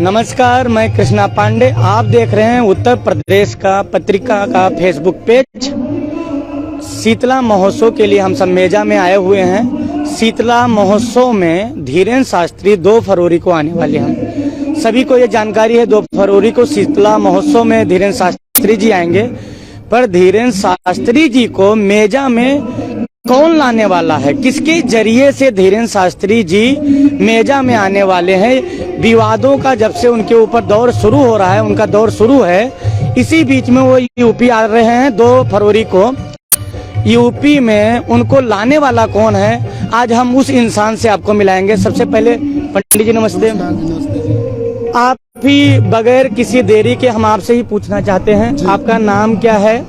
नमस्कार, मैं कृष्णा पांडे। आप देख रहे हैं उत्तर प्रदेश का पत्रिका का फेसबुक पेज। शीतला महोत्सव के लिए हम सब मेजा में आए हुए हैं। शीतला महोत्सव में धीरेन्द्र शास्त्री 2 फरवरी को आने वाले हैं। सभी को ये जानकारी है 2 फरवरी को शीतला महोत्सव में धीरेन्द्र शास्त्री जी आएंगे। पर धीरेन्द्र शास्त्री जी को मेजा में कौन लाने वाला है, किसके जरिए से धीरेन्द्र शास्त्री जी मेजा में आने वाले हैं? विवादों का जब से उनके ऊपर दौर शुरू हो रहा है, उनका दौर शुरू है, इसी बीच में वो यूपी आ रहे हैं 2 फरवरी को। यूपी में उनको लाने वाला कौन है, आज हम उस इंसान से आपको मिलाएंगे। सबसे पहले पंडित जी नमस्ते। आप भी बगैर किसी देरी के हम आपसे ही पूछना चाहते हैं, आपका नाम क्या है?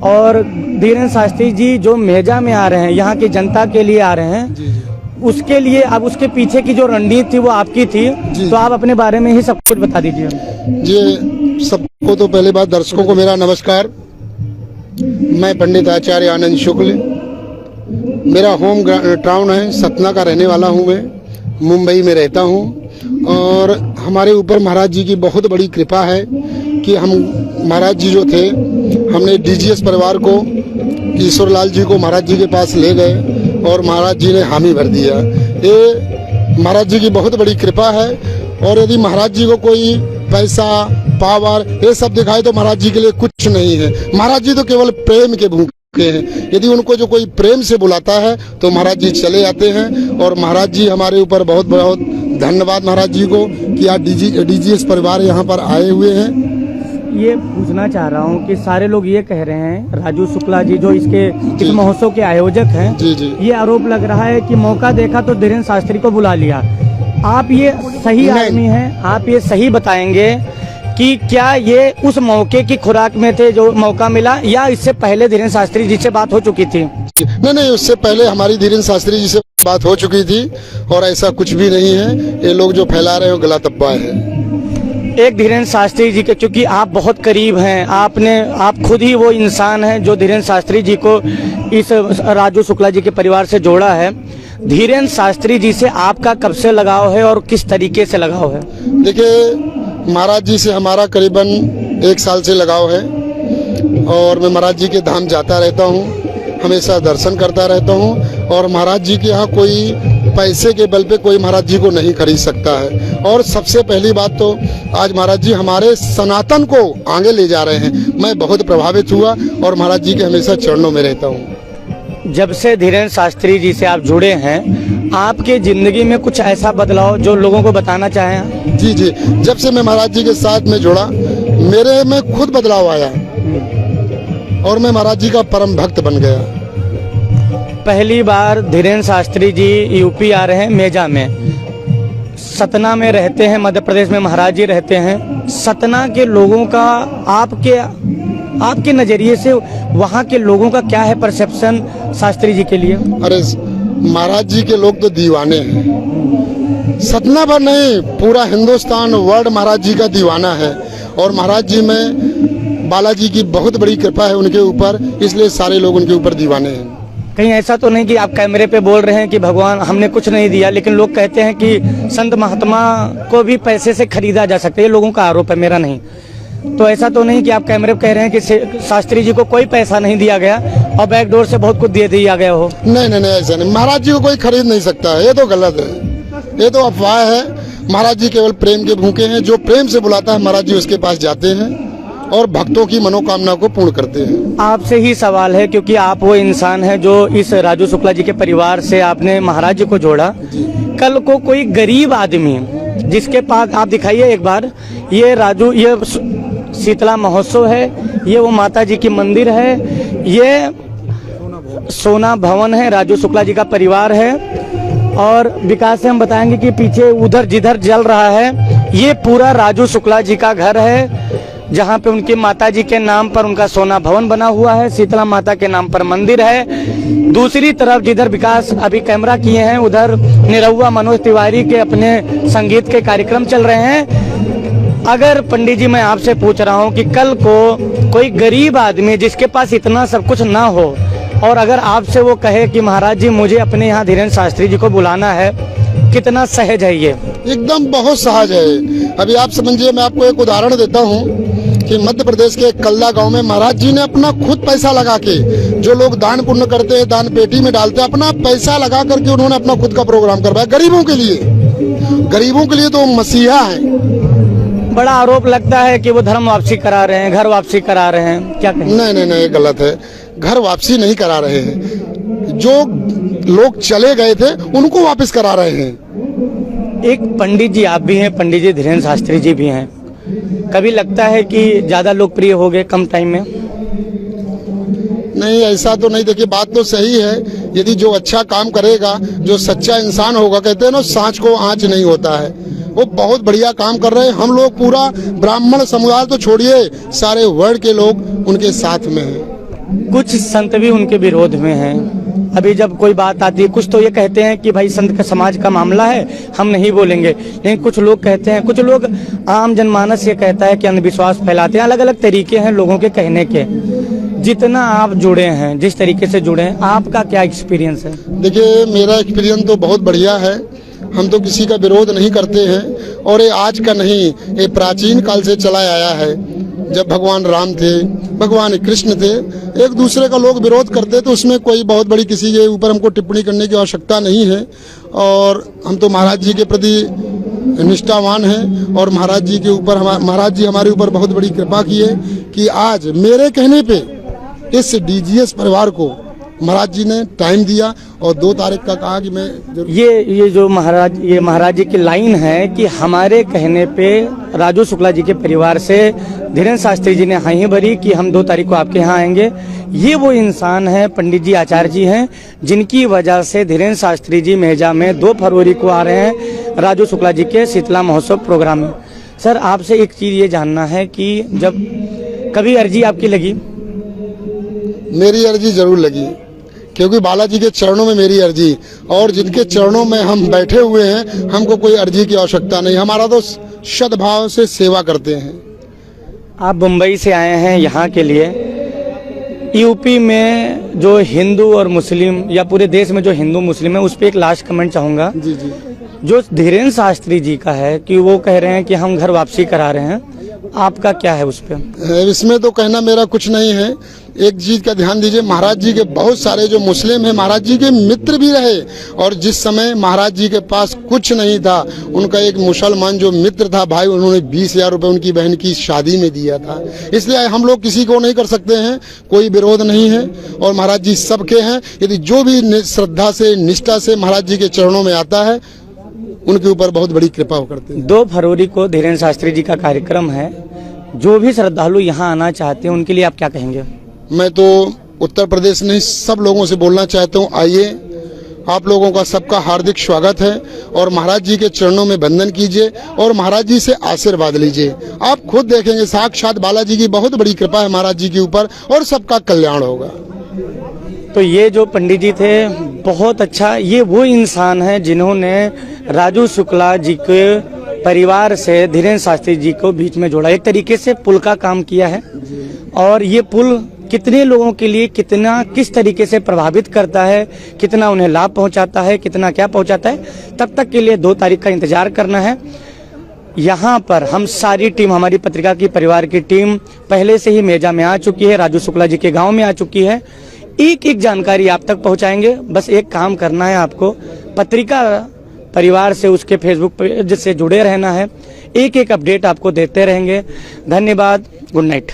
और धीरेन्द्र शास्त्री जी जो मेजा में आ रहे हैं, यहाँ की जनता के लिए आ रहे हैं, उसके लिए अब उसके पीछे की जो रणनीति थी वो आपकी थी, तो आप अपने बारे में ही सब कुछ बता दीजिए। जी, सबको तो पहले बात दर्शकों को मेरा नमस्कार। मैं पंडित आचार्य आनंद शुक्ल, मेरा होम टाउन है सतना का रहने वाला हूँ। मैं मुंबई में रहता हूँ और हमारे ऊपर महाराज जी की बहुत बड़ी कृपा है कि हम महाराज जी जो थे, हमने डीजीएस परिवार को, ईश्वर लाल जी को महाराज जी के पास ले गए और महाराज जी ने हामी भर दिया। ये महाराज जी की बहुत बड़ी कृपा है। और यदि महाराज जी को कोई पैसा, पावर, ये सब दिखाए तो महाराज जी के लिए कुछ नहीं है। महाराज जी तो केवल प्रेम के भूखे हैं। यदि उनको जो कोई प्रेम से बुलाता है तो महाराज जी चले जाते हैं। और महाराज जी हमारे ऊपर बहुत बहुत धन्यवाद महाराज जी को कि आज डीजीएस परिवार यहाँ पर आए हुए हैं। ये पूछना चाह रहा हूँ कि सारे लोग ये कह रहे हैं, राजू शुक्ला जी जो इस महोत्सव के आयोजक हैं, ये आरोप लग रहा है कि मौका देखा तो धीरेन्द्र शास्त्री को बुला लिया। आप ये सही आदमी हैं, आप ये सही बताएंगे कि क्या ये उस मौके की खुराक में थे जो मौका मिला, या इससे पहले धीरेन्द्र शास्त्री जी से बात हो चुकी थी? नहीं, उससे पहले हमारी धीरेन्द्र शास्त्री जी से बात हो चुकी थी और ऐसा कुछ भी नहीं है। ये लोग जो फैला रहे हो गलत अफवाह है। एक धीरेन्द्र शास्त्री जी के, क्योंकि आप बहुत करीब हैं, आप खुद ही वो इंसान हैं जो धीरेन्द्र शास्त्री जी को इस राजू शुक्ला जी के परिवार से जोड़ा है। धीरेन्द्र शास्त्री जी से आपका कब से लगाव है और किस तरीके से लगाव है? देखिए, महाराज जी से हमारा करीबन 1 साल से लगाव है और मैं महाराज जी के धाम जाता रहता हूँ, हमेशा दर्शन करता रहता हूँ। और महाराज जी के यहाँ कोई पैसे के बल पे कोई महाराज जी को नहीं खरीद सकता है। और सबसे पहली बात तो आज महाराज जी हमारे सनातन को आगे ले जा रहे हैं। मैं बहुत प्रभावित हुआ और महाराज जी के हमेशा चरणों में रहता हूँ। जब से धीरेन्द्र शास्त्री जी से आप जुड़े हैं, आपके जिंदगी में कुछ ऐसा बदलाव जो लोगों को बताना चाहें? जी, जब से मैं महाराज जी के साथ में जुड़ा, मेरे में खुद बदलाव आया और मैं महाराज जी का परम भक्त बन गया। पहली बार धीरेन्द्र शास्त्री जी यूपी आ रहे हैं मेजा में। सतना में रहते हैं, मध्य प्रदेश में महाराज जी रहते हैं। सतना के लोगों का आपके नजरिए से वहाँ के लोगों का क्या है परसेप्शन शास्त्री जी के लिए? अरे महाराज जी के लोग तो दीवाने हैं। सतना भर नहीं, पूरा हिंदुस्तान वर्ल्ड महाराज जी का दीवाना है। और महाराज जी में बालाजी की बहुत बड़ी कृपा है उनके ऊपर, इसलिए सारे लोग उनके ऊपर दीवाने हैं। कहीं ऐसा तो नहीं कि आप कैमरे पे बोल रहे हैं कि भगवान हमने कुछ नहीं दिया, लेकिन लोग कहते हैं कि संत महात्मा को भी पैसे से खरीदा जा सकता है? ये लोगों का आरोप है, मेरा नहीं। तो ऐसा तो नहीं कि आप कैमरे पे कह रहे हैं कि शास्त्री जी को कोई पैसा नहीं दिया गया और बैकडोर से बहुत कुछ दे दिया गया हो? नहीं, ऐसा नहीं। महाराज जी को कोई खरीद नहीं सकता है, ये तो गलत है, ये तो अफवाह है। महाराज जी केवल प्रेम के भूखे हैं। जो प्रेम से बुलाता है महाराज जी उसके पास जाते हैं और भक्तों की मनोकामना को पूर्ण करते हैं। आपसे ही सवाल है, क्योंकि आप वो इंसान हैं जो इस राजू शुक्ला जी के परिवार से आपने महाराज जी को जोड़ा। कल को कोई गरीब आदमी जिसके पास, आप दिखाइए एक बार, ये शीतला महोत्सव है, ये वो माता जी की मंदिर है, ये सोना भवन है, राजू शुक्ला जी का परिवार है। और विकास से हम बताएंगे कि पीछे उधर जिधर जल रहा है, ये पूरा राजू शुक्ला जी का घर है, जहाँ पे उनकी माता जी के नाम पर उनका सोना भवन बना हुआ है, शीतला माता के नाम पर मंदिर है। दूसरी तरफ जिधर विकास अभी कैमरा किए हैं, उधर निरहुआ मनोज तिवारी के अपने संगीत के कार्यक्रम चल रहे हैं। अगर पंडित जी, मैं आपसे पूछ रहा हूँ कि कल को कोई गरीब आदमी जिसके पास इतना सब कुछ ना हो और अगर आपसे वो कहे कि महाराज जी मुझे अपने यहाँ धीरेन्द्र शास्त्री जी को बुलाना है, कितना सहज है ये? एकदम बहुत सहज है। अभी आप समझिए, मैं आपको एक उदाहरण देता हूँ कि मध्य प्रदेश के कल्ला गांव में महाराज जी ने अपना खुद पैसा लगा के, जो लोग दान पुण्य करते हैं दान पेटी में डालते हैं, अपना पैसा लगा करके उन्होंने अपना खुद का प्रोग्राम करवाया गरीबों के लिए। गरीबों के लिए तो मसीहा है। बड़ा आरोप लगता है कि वो धर्म वापसी करा रहे हैं, घर वापसी करा रहे हैं, क्या कहें? नहीं, ये गलत है। घर वापसी नहीं करा रहे हैं, जो लोग चले गए थे उनको वापस करा रहे हैं। एक पंडित जी आप भी हैं, पंडित जी धीरेन्द्र शास्त्री जी भी हैं। कभी लगता है कि ज्यादा लोकप्रिय हो गए कम टाइम में? नहीं, ऐसा तो नहीं। देखिए, बात तो सही है। यदि जो अच्छा काम करेगा, जो सच्चा इंसान होगा, कहते हैं ना, सांच को आंच नहीं होता है, वो बहुत बढ़िया काम कर रहे हैं। हम लोग पूरा ब्राह्मण समुदाय तो छोड़िए, सारे वर्ल्ड के लोग उनके साथ में हैं। कुछ संत भी उनके विरोध में हैं। अभी जब कोई बात आती है, कुछ तो ये कहते हैं कि भाई संत का समाज का मामला है, हम नहीं बोलेंगे, लेकिन कुछ लोग कहते हैं, कुछ लोग आम जनमानस ये कहता है कि अंधविश्वास फैलाते हैं। अलग अलग तरीके हैं लोगों के कहने के। जितना आप जुड़े हैं, जिस तरीके से जुड़े हैं, आपका क्या एक्सपीरियंस है? देखिए, मेरा एक्सपीरियंस तो बहुत बढ़िया है। हम तो किसी का विरोध नहीं करते हैं, और ये आज का नहीं, ये प्राचीन काल से चला आया है। जब भगवान राम थे, भगवान कृष्ण थे, एक दूसरे का लोग विरोध करते, तो उसमें कोई बहुत बड़ी किसी के ऊपर हमको टिप्पणी करने की आवश्यकता नहीं है। और हम तो महाराज जी के प्रति निष्ठावान हैं, और महाराज जी के ऊपर महाराज जी हमारे ऊपर बहुत बड़ी कृपा की है कि आज मेरे कहने पे इस डीजीएस परिवार को महाराज जी ने टाइम दिया और 2 तारीख का कहा कि मैं ये जो महाराज जी की लाइन है कि हमारे कहने पे राजू शुक्ला जी के परिवार से धीरेन्द्र शास्त्री जी ने हाँ ही भरी कि हम 2 तारीख को आपके यहाँ आएंगे। ये वो इंसान है, पंडित जी आचार्य जी हैं, जिनकी वजह से धीरेन्द्र शास्त्री जी मेजा में 2 फरवरी को आ रहे हैं राजू शुक्ला जी के शीतला महोत्सव प्रोग्राम में। सर, आपसे एक चीज ये जानना है कि जब कभी अर्जी आपकी लगी? मेरी अर्जी जरूर लगी, क्योंकि बालाजी के चरणों में मेरी अर्जी, और जिनके चरणों में हम बैठे हुए हैं, हमको कोई अर्जी की आवश्यकता नहीं। हमारा तो सद्भाव से सेवा करते हैं। आप मुंबई से आए हैं यहाँ के लिए। यूपी में जो हिंदू और मुस्लिम, या पूरे देश में जो हिंदू मुस्लिम है, उस पर एक लास्ट कमेंट चाहूँगा। जी। जो धीरेन्द्र शास्त्री जी का है कि वो कह रहे हैं कि हम घर वापसी करा रहे हैं, आपका क्या है उस पर? इसमें तो कहना मेरा कुछ नहीं है। एक चीज का ध्यान दीजिए, महाराज जी के बहुत सारे जो मुस्लिम हैं, महाराज जी के मित्र भी रहे, और जिस समय महाराज जी के पास कुछ नहीं था, उनका एक मुसलमान जो मित्र था भाई, उन्होंने 20,000 रुपए उनकी बहन की शादी में दिया था। इसलिए हम लोग किसी को नहीं कर सकते हैं, कोई विरोध नहीं है, और महाराज जी सबके हैं। यदि जो भी श्रद्धा से, निष्ठा से महाराज जी के चरणों में आता है, उनके ऊपर बहुत बड़ी कृपा करते हैं। 2 फरवरी को धीरेन्द्र शास्त्री जी का कार्यक्रम है। जो भी श्रद्धालु यहाँ आना चाहते हैं, उनके लिए आप क्या कहेंगे? मैं तो उत्तर प्रदेश नहीं, सब लोगों से बोलना चाहता हूँ, आइए, आप लोगों का सबका हार्दिक स्वागत है, और महाराज जी के चरणों में वंदन कीजिए और महाराज जी से आशीर्वाद लीजिए। आप खुद देखेंगे, साक्षात बालाजी की बहुत बड़ी कृपा है महाराज जी के ऊपर, और सबका कल्याण होगा। तो ये जो पंडित जी थे, बहुत अच्छा, ये वो इंसान है जिन्होंने राजू शुक्ला जी के परिवार से धीरेन्द्र शास्त्री जी को बीच में जोड़ा, एक तरीके से पुल का काम किया है। और ये पुल कितने लोगों के लिए किस तरीके से प्रभावित करता है, कितना उन्हें लाभ पहुंचाता है, कितना क्या पहुंचाता है, तब तक के लिए 2 तारीख का इंतजार करना है। यहाँ पर हम सारी टीम, हमारी पत्रिका की परिवार की टीम पहले से ही मेजा में आ चुकी है, राजू शुक्ला जी के गाँव में आ चुकी है। एक एक जानकारी आप तक पहुँचाएंगे। बस एक काम करना है आपको, पत्रिका परिवार से, उसके फेसबुक पेज से जुड़े रहना है। एक एक अपडेट आपको देते रहेंगे। धन्यवाद, गुड नाइट।